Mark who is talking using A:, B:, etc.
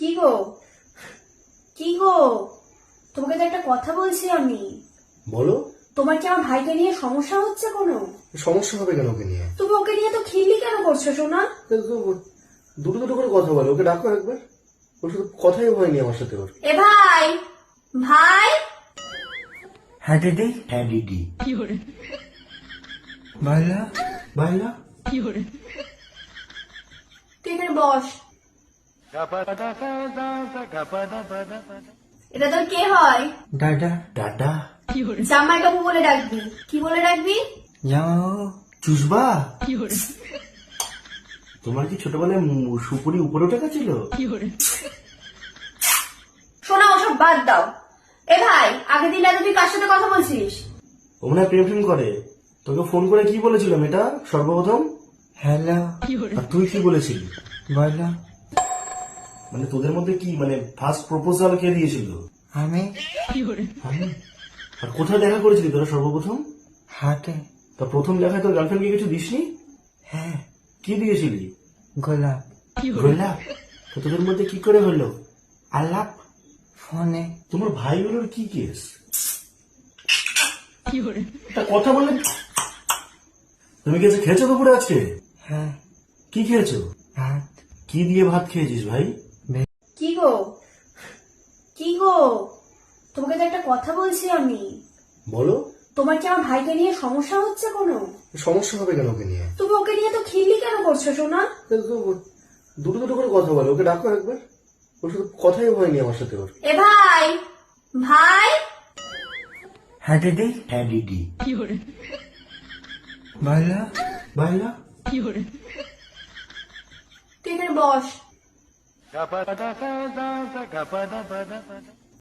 A: কি গো, কি গো, তোমাকে তো একটা কথা বলছি আমি।
B: বলো।
A: তোমার কি আমার ভাইকে নিয়ে সমস্যা হচ্ছে কোনো?
B: সমস্যা হবে কেন ওকে নিয়ে?
A: তুমি ওকে নিয়ে তো খিল্লি কেন করছো সোনা?
B: দুটো দুটো করে কথা বলে, ওকে ডাকো একবার। ওর সাথে কথাই হয়নি আমার সাথে ওর।
A: এ ভাই, ভাই।
C: হ্যাঁ দিদি।
B: হ্যাঁ দিদি।
C: বাইলা
B: বাইলা।
A: তুই এখানে বস। এটা তোর কে হয়?
C: দাদা।
B: দাদা।
A: জামাই বাবু বলে ডাকবি। কি বলে ডাকবি?
C: জামাইবাবু।
B: চুষবা। তোমার কি ছোটবেলায় সুপুরি উপরে উঠে গেছিল?
A: শোনা, ওসব বাদ দাও। এ ভাই, আগের দিন রাতে তুই কার সাথে কথা বলছিস?
B: ও মনে হয় প্রেম প্রেম করে। তোকে ফোন করে কি বলেছিল মেয়েটা সর্বপ্রথম?
C: হ্যালো।
B: আর তুই কি বলেছিলি?
C: বলো।
B: মানে তোদের মধ্যে কি মানে ফার্স্ট প্রপোজাল কে দিয়েছিল?
C: আমি।
B: আমি? আর কোথায় দেখা করেছিলি তোরা সর্বপ্রথম?
C: হাতে।
B: তা প্রথম দেখায় তোর গার্লফ্রেন্ডকে কিছু দিসনি?
C: হ্যাঁ।
B: কি দিয়েছিলি?
C: গোলাপ।
B: গোলাপ? তো তোদের মধ্যে কি করে হলো আলাপ?
C: ফোনে।
B: তোমার ভাইগুলোর কি কেস? তা কথা বললে। তুমি কি খেয়েছো দুপুরে আজকে?
C: হ্যাঁ।
B: কি খেয়েছো?
C: ভাত।
B: কি দিয়ে ভাত খেয়েছিস ভাই?
A: কি গো, কি গো, তোমাকে তো একটা কথা বলছি আমি।
B: বলো।
A: তোমার কি আমার ভাইকে নিয়ে সমস্যা হচ্ছে কোনো?
B: সমস্যা হবে কেন ওকে নিয়ে?
A: তুমি ওকে নিয়ে তো খিল্লি কেন করছো সোনা?
B: দুটো দুটো করে কথা বলে, ওকে ডাকো একবার। ওর সাথে কথাই হয়নি আমার সাথে ওর।
A: এ ভাই, ভাই।
C: হ্যাঁ দিদি।
B: হ্যাঁ দিদি।
C: বাইলা।
B: বাইলা।
A: তুই এখানে বস।